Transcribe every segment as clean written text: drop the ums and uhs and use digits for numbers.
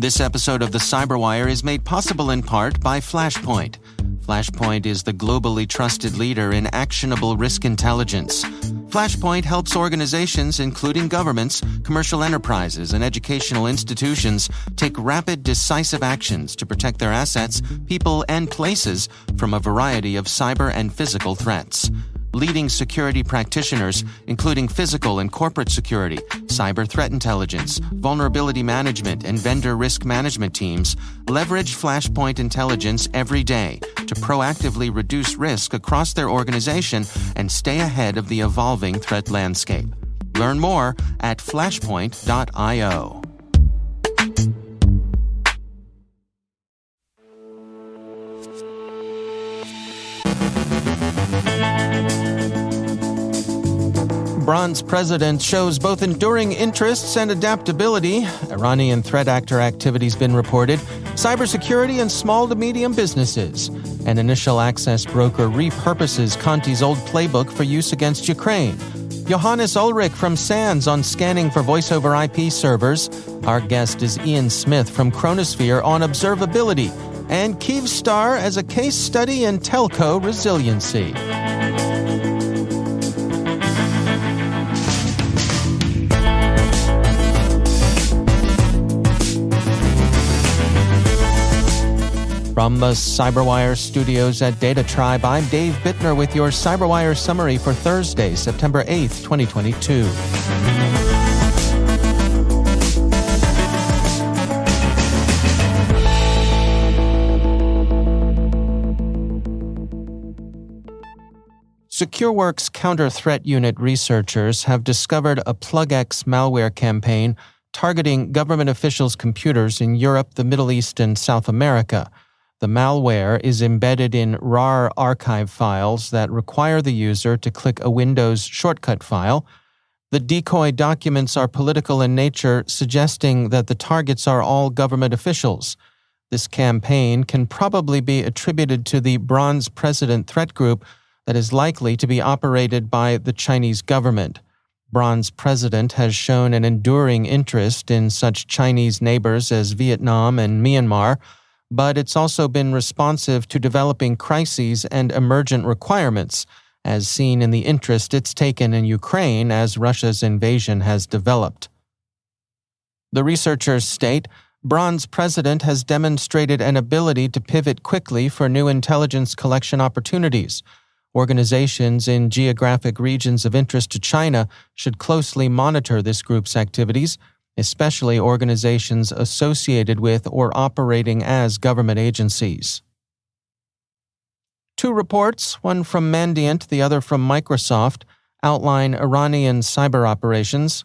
This episode of the CyberWire is made possible in part by Flashpoint. Flashpoint is the globally trusted leader in actionable risk intelligence. Flashpoint helps organizations, including governments, commercial enterprises, and educational institutions, take rapid, decisive actions to protect their assets, people, and places from a variety of cyber and physical threats. Leading security practitioners, including physical and corporate security, cyber threat intelligence, vulnerability management, and vendor risk management teams, leverage Flashpoint intelligence every day to proactively reduce risk across their organization and stay ahead of the evolving threat landscape. Learn more at flashpoint.io. Bronze president shows both enduring interests and adaptability. Iranian threat actor activity's been reported. Cybersecurity and small to medium businesses. An initial access broker repurposes Conti's old playbook for use against Ukraine. Johannes Ullrich from SANS on scanning for voice-over IP servers. Our guest is Ian Smith from Chronosphere on observability. And Kyivstar as a case study in telco resiliency. From the CyberWire studios at Data Tribe, I'm Dave Bittner with your CyberWire summary for Thursday, September 8th, 2022. Secureworks counter-threat unit researchers have discovered a PlugX malware campaign targeting government officials' computers in Europe, the Middle East, and South America. The malware is embedded in RAR archive files that require the user to click a Windows shortcut file. The decoy documents are political in nature, suggesting that the targets are all government officials. This campaign can probably be attributed to the Bronze President threat group that is likely to be operated by the Chinese government. Bronze President has shown an enduring interest in such Chinese neighbors as Vietnam and Myanmar, but it's also been responsive to developing crises and emergent requirements, as seen in the interest it's taken in Ukraine as Russia's invasion has developed. The researchers state, Bronze President has demonstrated an ability to pivot quickly for new intelligence collection opportunities. Organizations in geographic regions of interest to China should closely monitor this group's activities, especially organizations associated with or operating as government agencies. Two reports, one from Mandiant, the other from Microsoft, outline Iranian cyber operations.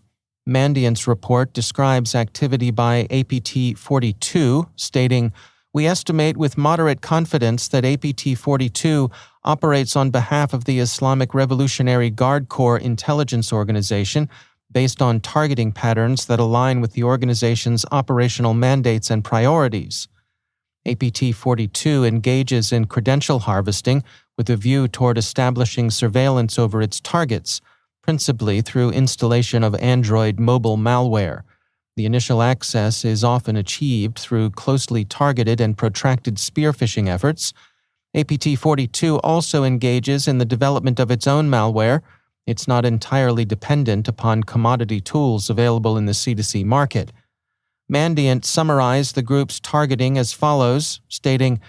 Mandiant's report describes activity by APT-42, stating, "We estimate with moderate confidence that APT-42 operates on behalf of the Islamic Revolutionary Guard Corps intelligence organization based on targeting patterns that align with the organization's operational mandates and priorities. APT-42 engages in credential harvesting with a view toward establishing surveillance over its targets, principally through installation of Android mobile malware. The initial access is often achieved through closely targeted and protracted spear phishing efforts. APT-42 also engages in the development of its own malware. It's not entirely dependent upon commodity tools available in the C2C market." Mandiant summarized the group's targeting as follows, stating,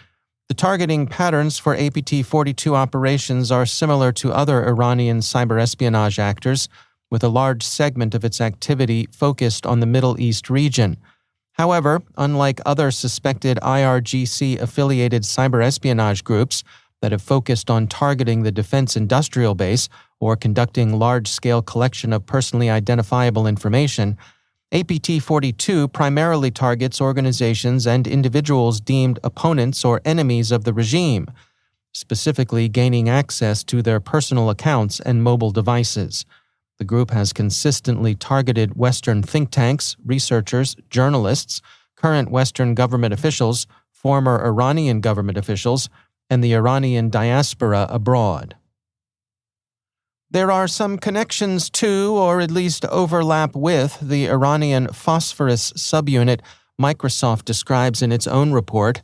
"The targeting patterns for APT-42 operations are similar to other Iranian cyber espionage actors, with a large segment of its activity focused on the Middle East region. However, unlike other suspected IRGC-affiliated cyber espionage groups that have focused on targeting the defense industrial base or conducting large-scale collection of personally identifiable information, APT-42 primarily targets organizations and individuals deemed opponents or enemies of the regime, specifically gaining access to their personal accounts and mobile devices. The group has consistently targeted Western think tanks, researchers, journalists, current Western government officials, former Iranian government officials, and the Iranian diaspora abroad." There are some connections to, or at least overlap with, the Iranian PHOSPHORUS subunit Microsoft describes in its own report.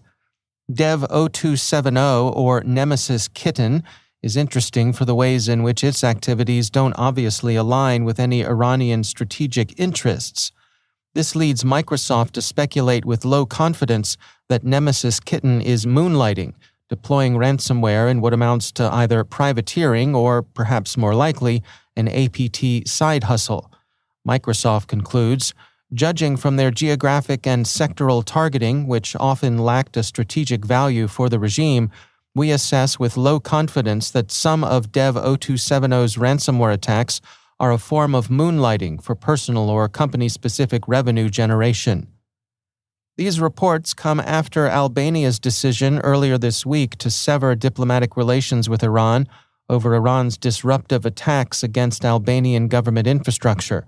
Dev 0270, or Nemesis Kitten, is interesting for the ways in which its activities don't obviously align with any Iranian strategic interests. This leads Microsoft to speculate with low confidence that Nemesis Kitten is moonlighting, deploying ransomware in what amounts to either privateering or, perhaps more likely, an APT side hustle. Microsoft concludes, judging from their geographic and sectoral targeting, which often lacked a strategic value for the regime, we assess with low confidence that some of Dev 0270's ransomware attacks are a form of moonlighting for personal or company-specific revenue generation. These reports come after Albania's decision earlier this week to sever diplomatic relations with Iran over Iran's disruptive attacks against Albanian government infrastructure.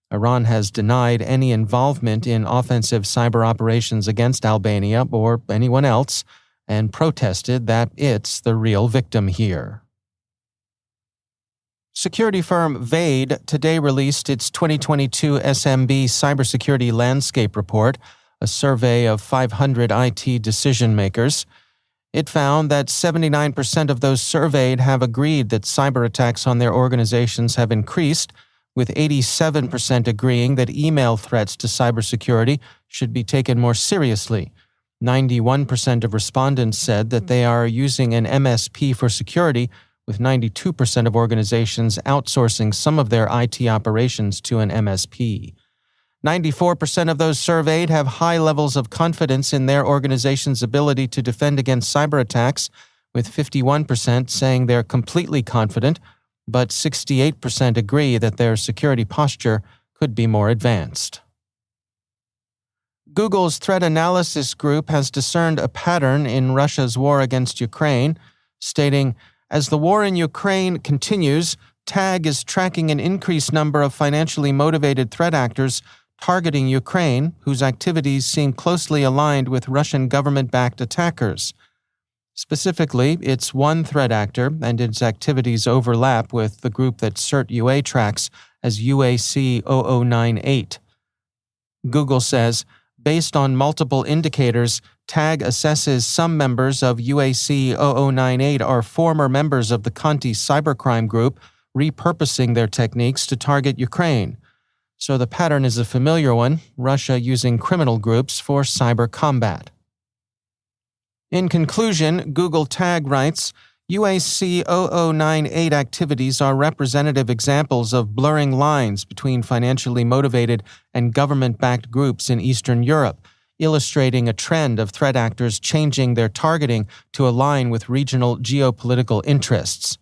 Iran has denied any involvement in offensive cyber operations against Albania or anyone else, and protested that it's the real victim here. Security firm Vade today released its 2022 SMB Cybersecurity Landscape Report, a survey of 500 IT decision-makers. It found that 79% of those surveyed have agreed that cyber attacks on their organizations have increased, with 87% agreeing that email threats to cybersecurity should be taken more seriously. 91% of respondents said that they are using an MSP for security, with 92% of organizations outsourcing some of their IT operations to an MSP. 94% of those surveyed have high levels of confidence in their organization's ability to defend against cyber attacks, with 51% saying they're completely confident, but 68% agree that their security posture could be more advanced. Google's threat analysis group has discerned a pattern in Russia's war against Ukraine, stating, as the war in Ukraine continues, TAG is tracking an increased number of financially motivated threat actors targeting Ukraine, whose activities seem closely aligned with Russian government-backed attackers. Specifically, it's one threat actor, and its activities overlap with the group that CERT-UA tracks as UAC 0098. Google says, based on multiple indicators, TAG assesses some members of UAC 0098 are former members of the Conti cybercrime group, repurposing their techniques to target Ukraine. So the pattern is a familiar one, Russia using criminal groups for cyber combat. In conclusion, Google TAG writes, UAC 0098 activities are representative examples of blurring lines between financially motivated and government-backed groups in Eastern Europe, illustrating a trend of threat actors changing their targeting to align with regional geopolitical interests.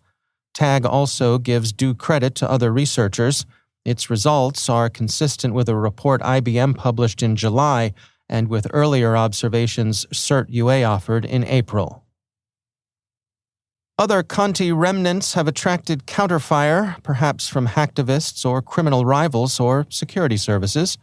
TAG also gives due credit to other researchers. Its results are consistent with a report IBM published in July and with earlier observations CERT-UA offered in April. Other Conti remnants have attracted counterfire, perhaps from hacktivists or criminal rivals or security services.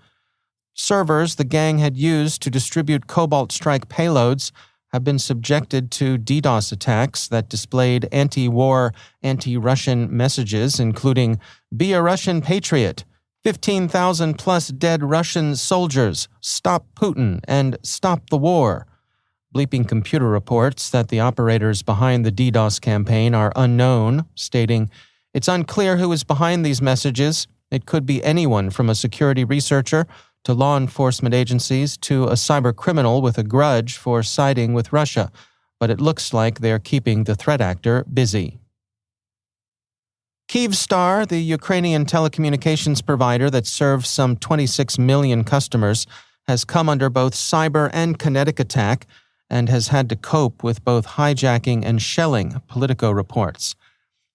Servers the gang had used to distribute Cobalt Strike payloads have been subjected to DDoS attacks that displayed anti-war, anti-Russian messages, including, "Be a Russian patriot," 15,000 plus dead Russian soldiers, "Stop Putin," and "Stop the war." Bleeping Computer reports that the operators behind the DDoS campaign are unknown, stating, "It's unclear who is behind these messages. It could be anyone from a security researcher to law enforcement agencies to a cyber criminal with a grudge for siding with Russia, but it looks like they're keeping the threat actor busy." Kyivstar, the Ukrainian telecommunications provider that serves some 26 million customers, has come under both cyber and kinetic attack and has had to cope with both hijacking and shelling, Politico reports.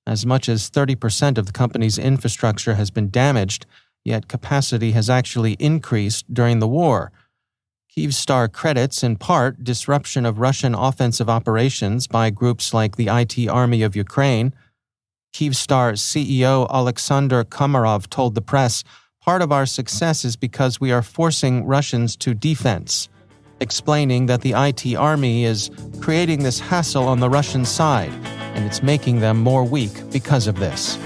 As much as 30% of the company's infrastructure has been damaged, yet capacity has actually increased during the war. Kyivstar credits, in part, disruption of Russian offensive operations by groups like the IT Army of Ukraine. Kyivstar CEO Alexander Komarov told the press, "Part of our success is because we are forcing Russians to defense," explaining that the IT Army is creating this hassle on the Russian side, and it's making them more weak because of this.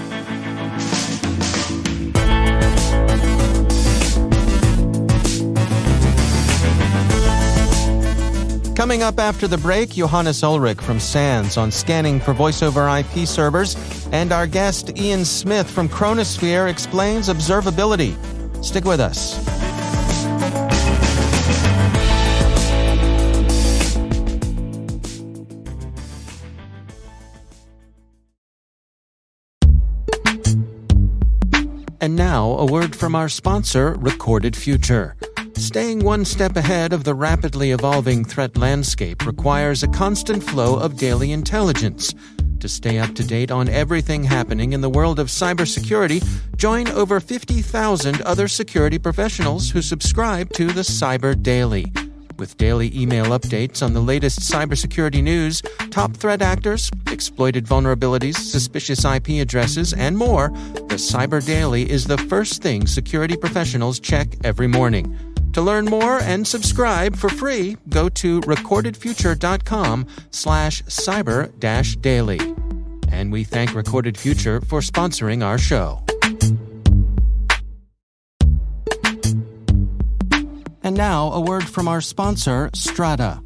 Coming up after the break, Johannes Ullrich from SANS on scanning for voice-over IP servers, and our guest Ian Smith from Chronosphere explains observability. Stick with us. And now, a word from our sponsor, Recorded Future. Staying one step ahead of the rapidly evolving threat landscape requires a constant flow of daily intelligence. To stay up to date on everything happening in the world of cybersecurity, join over 50,000 other security professionals who subscribe to the Cyber Daily. With daily email updates on the latest cybersecurity news, top threat actors, exploited vulnerabilities, suspicious IP addresses, and more, the Cyber Daily is the first thing security professionals check every morning. To learn more and subscribe for free, go to recordedfuture.com/cyber-daily. And we thank Recorded Future for sponsoring our show. And now, a word from our sponsor, Strata.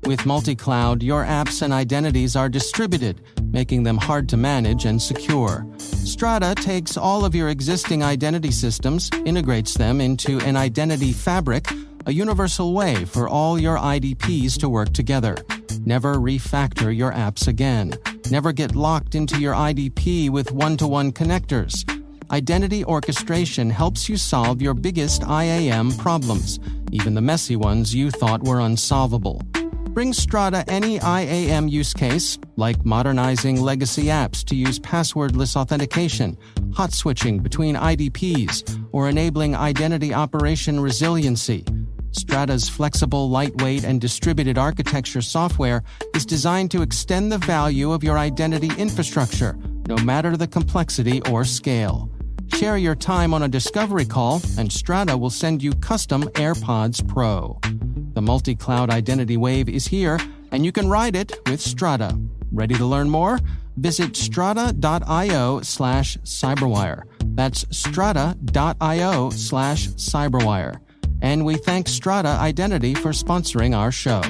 With multi-cloud, your apps and identities are distributed, making them hard to manage and secure. Strata takes all of your existing identity systems, integrates them into an identity fabric, a universal way for all your IDPs to work together. Never refactor your apps again. Never get locked into your IDP with one-to-one connectors. Identity orchestration helps you solve your biggest IAM problems, even the messy ones you thought were unsolvable. Bring Strata any IAM use case, like modernizing legacy apps to use passwordless authentication, hot switching between IDPs, or enabling identity operation resiliency. Strata's flexible, lightweight, and distributed architecture software is designed to extend the value of your identity infrastructure, no matter the complexity or scale. Share your time on a discovery call, and Strata will send you custom AirPods Pro. The multi-cloud identity wave is here, and you can ride it with Strata. Ready to learn more? Visit strata.io/cyberwire. That's strata.io/cyberwire. And we thank Strata Identity for sponsoring our show.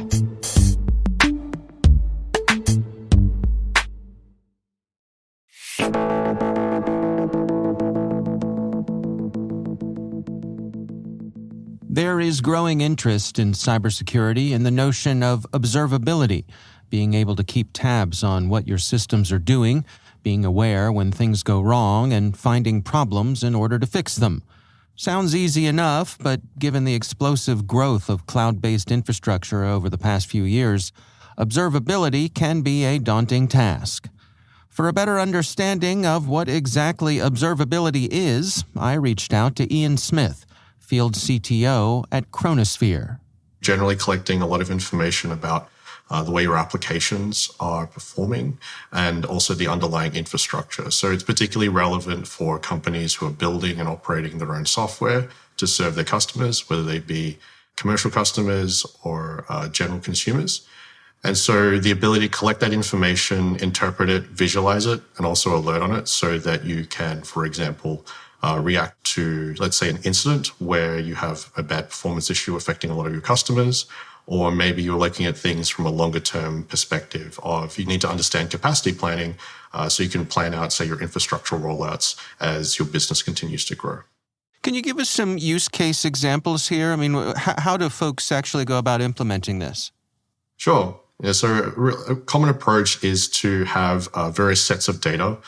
There is growing interest in cybersecurity in the notion of observability, being able to keep tabs on what your systems are doing, being aware when things go wrong, and finding problems in order to fix them. Sounds easy enough, but given the explosive growth of cloud-based infrastructure over the past few years, observability can be a daunting task. For a better understanding of what exactly observability is, I reached out to Ian Smith, Field CTO at Chronosphere. Generally collecting a lot of information about the way your applications are performing and also the underlying infrastructure. So it's particularly relevant for companies who are building and operating their own software to serve their customers, whether they be commercial customers or general consumers. And so the ability to collect that information, interpret it, visualize it, and also alert on it so that you can, for example, react to, let's say, an incident where you have a bad performance issue affecting a lot of your customers, or maybe you're looking at things from a longer-term perspective of you need to understand capacity planning so you can plan out, say, your infrastructural rollouts as your business continues to grow. Can you give us some use case examples here? I mean, how do folks actually go about implementing this? Sure. Yeah, so a common approach is to have various sets of data.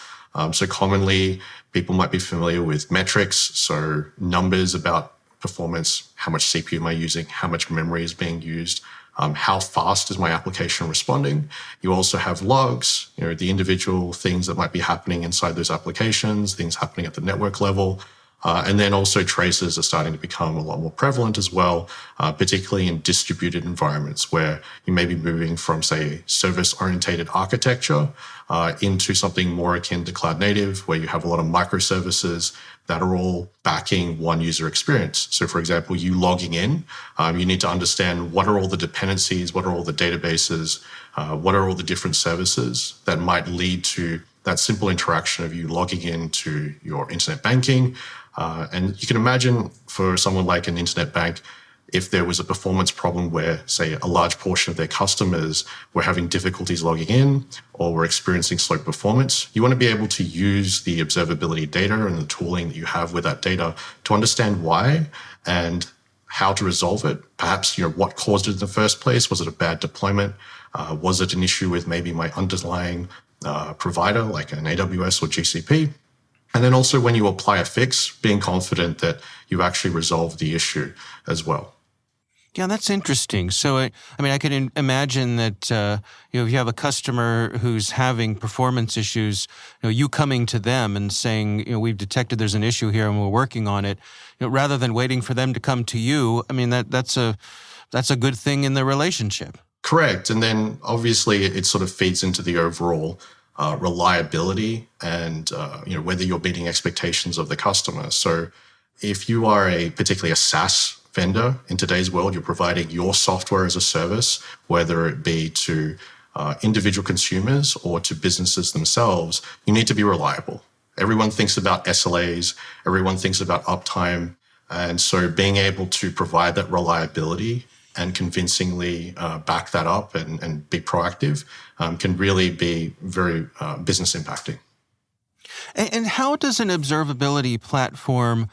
So commonly, people might be familiar with metrics, so numbers about performance, how much CPU am I using, how much memory is being used, how fast is my application responding. You also have logs, the individual things that might be happening inside those applications, things happening at the network level. And then also traces are starting to become a lot more prevalent as well, particularly in distributed environments where you may be moving from, say, service-orientated architecture into something more akin to cloud native, where you have a lot of microservices that are all backing one user experience. So, for example, you logging in, you need to understand what are all the dependencies, what are all the databases, what are all the different services that might lead to that simple interaction of you logging into your internet banking. And you can imagine for someone like an internet bank, if there was a performance problem where, say, a large portion of their customers were having difficulties logging in or were experiencing slow performance, you want to be able to use the observability data and the tooling that you have with that data to understand why and how to resolve it. Perhaps, what caused it in the first place? Was it a bad deployment? Was it an issue with maybe my underlying provider, like an AWS or GCP? And then also when you apply a fix, being confident that you actually resolve the issue as well. Yeah, that's interesting. So, I can imagine that, if you have a customer who's having performance issues, you coming to them and saying, we've detected there's an issue here and we're working on it, rather than waiting for them to come to you. That's a good thing in the relationship. Correct. And then obviously it sort of feeds into the overall reliability and, whether you're meeting expectations of the customer. So if you are particularly a SaaS vendor in today's world, you're providing your software as a service, whether it be to individual consumers or to businesses themselves, you need to be reliable. Everyone thinks about SLAs, everyone thinks about uptime. And so being able to provide that reliability and convincingly back that up and be proactive can really be very business impacting. And how does an observability platform,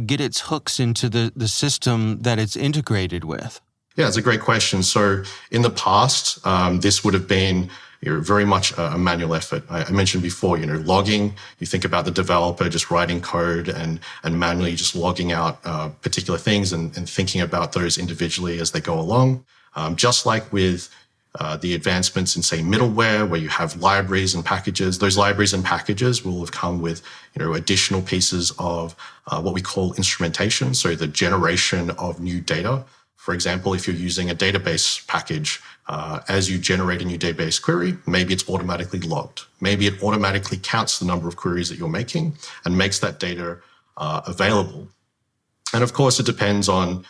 get its hooks into the system that it's integrated with? Yeah, it's a great question. So in the past, this would have been very much a manual effort. I mentioned before, logging. You think about the developer just writing code and manually just logging out particular things and thinking about those individually as they go along. Just like with the advancements in, say, middleware, where you have libraries and packages. Those libraries and packages will have come with, additional pieces of what we call instrumentation. So the generation of new data. For example, if you're using a database package, as you generate a new database query, maybe it's automatically logged. Maybe it automatically counts the number of queries that you're making and makes that data available. And of course, it depends on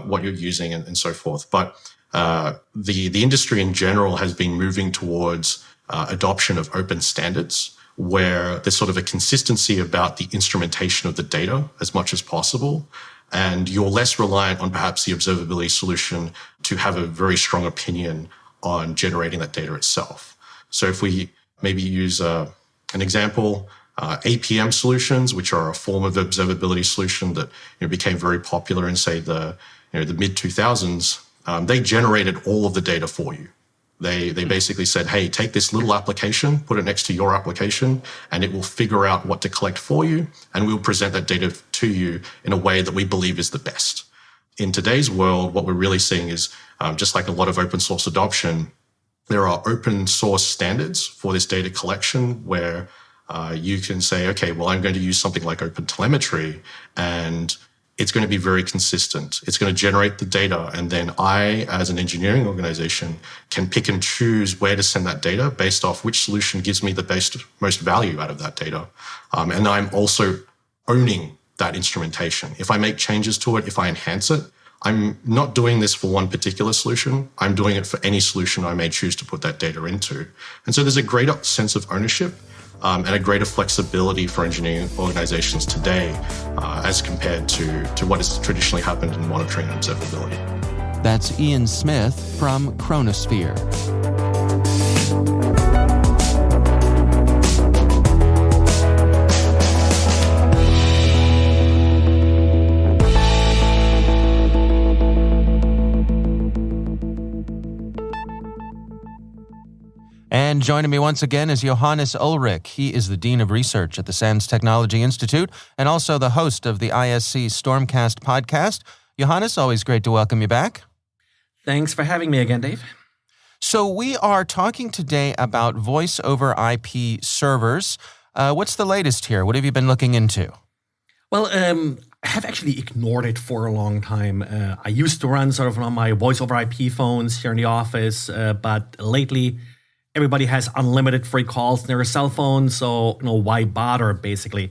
what you're using and so forth. But the industry in general has been moving towards adoption of open standards, where there's sort of a consistency about the instrumentation of the data as much as possible. And you're less reliant on perhaps the observability solution to have a very strong opinion on generating that data itself. So if we maybe use an example, APM solutions, which are a form of observability solution that became very popular in, say, the mid 2000s, they generated all of the data for you. They basically said, hey, take this little application, put it next to your application, and it will figure out what to collect for you, and we'll present that data to you in a way that we believe is the best. In today's world, what we're really seeing is, just like a lot of open source adoption, there are open source standards for this data collection where you can say, okay, well, I'm going to use something like OpenTelemetry, and it's going to be very consistent. It's going to generate the data. And then I, as an engineering organization, can pick and choose where to send that data based off which solution gives me the most value out of that data. And I'm also owning that instrumentation. If I make changes to it, if I enhance it, I'm not doing this for one particular solution. I'm doing it for any solution I may choose to put that data into. And so there's a greater sense of ownership and a greater flexibility for engineering organizations today as compared to what has traditionally happened in monitoring and observability. That's Ian Smith from Chronosphere. And joining me once again is Johannes Ullrich. He is the Dean of Research at the SANS Technology Institute and also the host of the ISC Stormcast podcast. Johannes, always great to welcome you back. Thanks for having me again, Dave. So we are talking today about voice over IP servers. What's the latest here? What have you been looking into? Well, I have actually ignored it for a long time. I used to run sort of on my voice over IP phones here in the office, but lately everybody has unlimited free calls on their cell phone, so why bother, basically.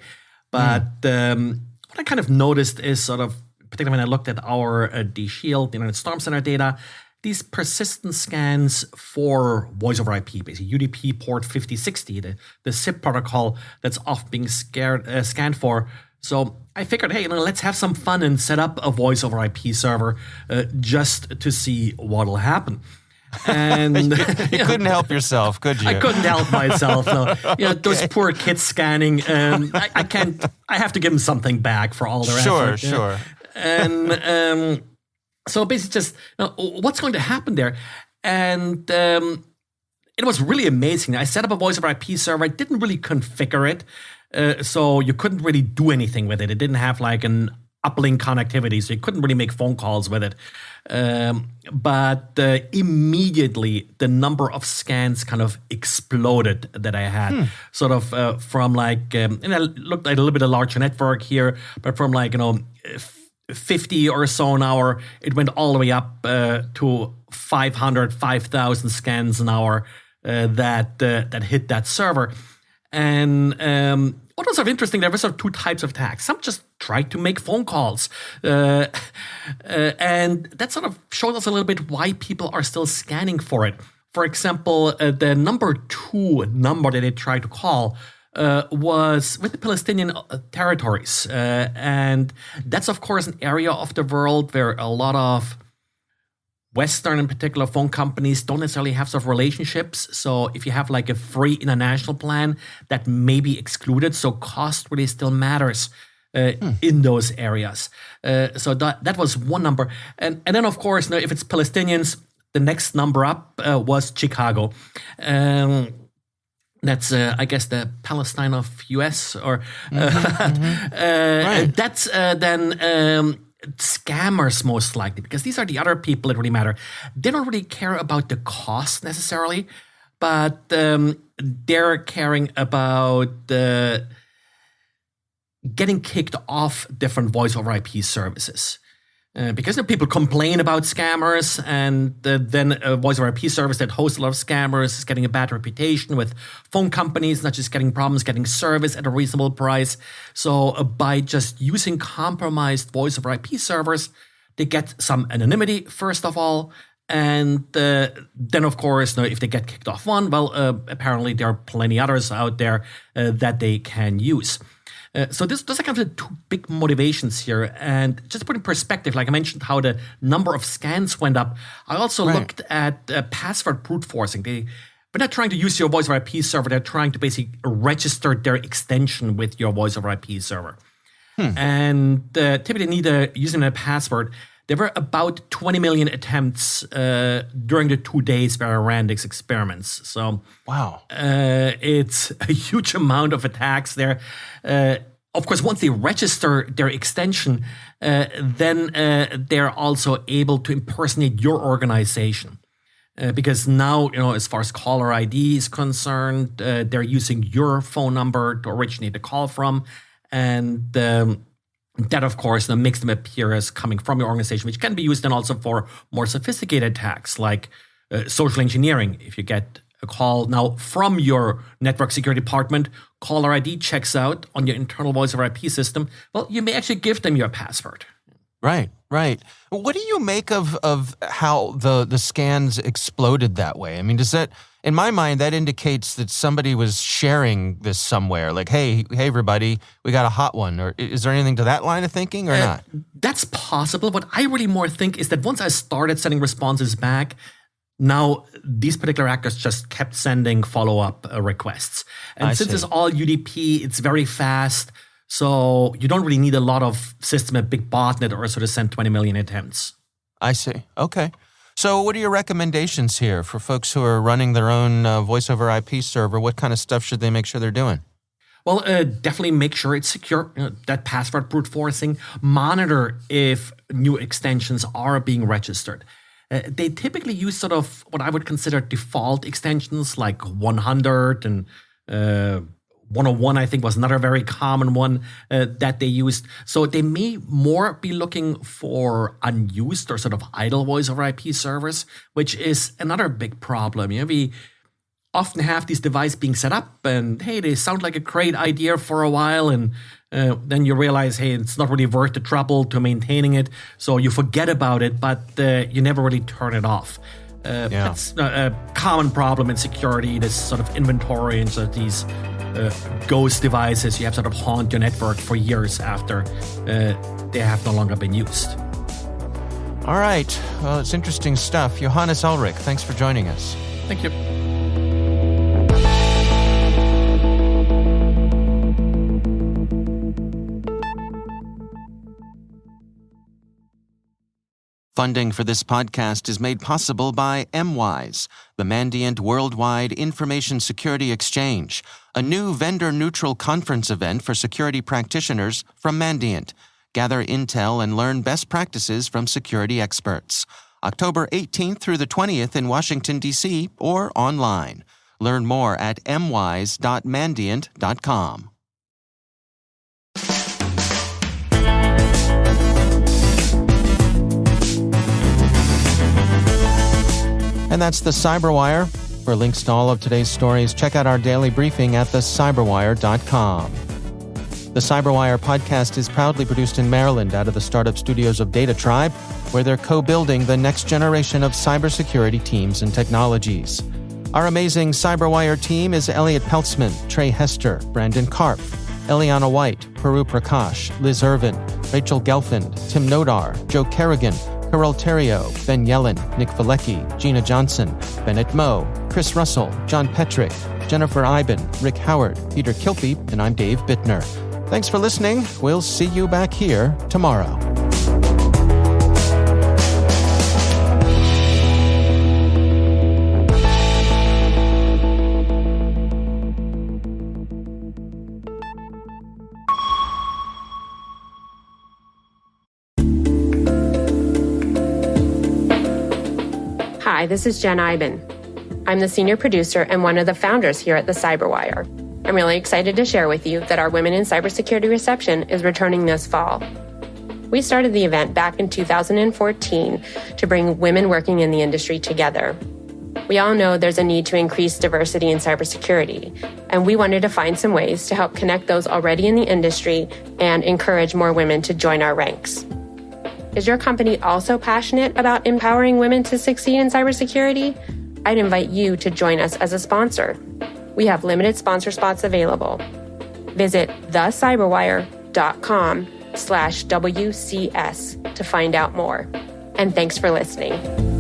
But what I kind of noticed is sort of, particularly when I looked at our DShield, the Internet Storm Center data, these persistent scans for voice over IP, basically UDP port 5060, the SIP protocol that's often being scanned for, So I figured, hey, let's have some fun and set up a voice over IP server just to see what'll happen. And you couldn't help yourself, could you? I couldn't help myself. No. Those poor kids scanning. I can't. I have to give them something back for all their effort. Sure. And so basically, just what's going to happen there? And it was really amazing. I set up a voice over IP server. I didn't really configure it, so you couldn't really do anything with it. It didn't have like an uplink connectivity, so you couldn't really make phone calls with it. But immediately the number of scans kind of exploded that I had, sort of from like, and I looked at a little bit of larger network here, but from like, 50 or so an hour, it went all the way up to 500, 5,000 scans an hour that hit that server. And what was sort of interesting, there were sort of two types of attacks. Some just tried to make phone calls. And that sort of showed us a little bit why people are still scanning for it. For example, the number 2 number that they tried to call was with the Palestinian territories. And that's, of course, an area of the world where a lot of Western, in particular, phone companies don't necessarily have sort of relationships. So if you have like a free international plan, that may be excluded. So cost really still matters in those areas. So that was one number. And then, of course, if it's Palestinians, the next number up was Chicago. That's, I guess, the Palestine of US. Or Right. That's then scammers, most likely, because these are the other people that really matter. They don't really care about the cost necessarily, but they're caring about getting kicked off different voice over IP services. Because people complain about scammers, and then a voice over IP service that hosts a lot of scammers is getting a bad reputation with phone companies, not just getting problems, getting service at a reasonable price. So by just using compromised voice over IP servers, they get some anonymity, first of all. And then, of course, if they get kicked off one, well, apparently there are plenty others out there that they can use. So those are kind of the two big motivations here. And just to put in perspective, like I mentioned, how the number of scans went up, I also looked at password brute forcing. When they're trying to use your voice over IP server, they're trying to basically register their extension with your voice over IP server. And typically need using a password. There were about 20 million attempts during the 2 days where I ran these experiments. So Wow. It's a huge amount of attacks there. Of course, once they register their extension, then they're also able to impersonate your organization. Because now, as far as caller ID is concerned, they're using your phone number to originate the call from. And that, of course, makes them appear as coming from your organization, which can be used then also for more sophisticated attacks like social engineering. If you get a call now from your network security department, caller ID checks out on your internal voice over IP system, well, you may actually give them your password. Right. What do you make of how the scans exploded that way? I mean, does that, in my mind, that indicates that somebody was sharing this somewhere? Like, hey, everybody, we got a hot one. Or is there anything to that line of thinking or not? That's possible. What I really more think is that once I started sending responses back, now these particular actors just kept sending follow-up requests. And since it's all UDP, it's very fast. So you don't really need a lot of system, a big botnet or so to send 20 million attempts. I see. Okay. So what are your recommendations here for folks who are running their own voice over IP server? What kind of stuff should they make sure they're doing? Well, definitely make sure it's secure, that password brute forcing. Monitor if new extensions are being registered. They typically use sort of what I would consider default extensions like 100 and 101, I think, was another very common one that they used. So they may more be looking for unused or sort of idle voice over IP servers, which is another big problem. We often have these devices being set up and, hey, they sound like a great idea for a while. And then you realize, hey, it's not really worth the trouble to maintaining it. So you forget about it, but you never really turn it off. That's a common problem in security, this sort of inventory and sort of these ghost devices you have sort of haunt your network for years after they have no longer been used. All right. Well, it's interesting stuff. Johannes Ullrich, thanks for joining us. Thank you. Funding for this podcast is made possible by MWise, the Mandiant Worldwide Information Security Exchange, a new vendor-neutral conference event for security practitioners from Mandiant. Gather intel and learn best practices from security experts. October 18th through the 20th in Washington, D.C., or online. Learn more at mwise.mandiant.com. And that's the CyberWire. For links to all of today's stories, check out our daily briefing at thecyberwire.com. The CyberWire podcast is proudly produced in Maryland out of the startup studios of Data Tribe, where they're co-building the next generation of cybersecurity teams and technologies. Our amazing CyberWire team is Elliot Peltzman, Trey Hester, Brandon Karpf, Eliana White, Peru Prakash, Liz Irvin, Rachel Gelfand, Tim Nodar, Joe Kerrigan, Carol Terrio, Ben Yellen, Nick Valecki, Gina Johnson, Bennett Moe, Chris Russell, John Petrick, Jennifer Iben, Rick Howard, Peter Kilpe, and I'm Dave Bittner. Thanks for listening. We'll see you back here tomorrow. Hi, this is Jen Iben. I'm the senior producer and one of the founders here at the CyberWire. I'm really excited to share with you that our Women in Cybersecurity reception is returning this fall. We started the event back in 2014 to bring women working in the industry together. We all know there's a need to increase diversity in cybersecurity, and we wanted to find some ways to help connect those already in the industry and encourage more women to join our ranks. Is your company also passionate about empowering women to succeed in cybersecurity? I'd invite you to join us as a sponsor. We have limited sponsor spots available. Visit thecyberwire.com/WCS to find out more. And thanks for listening.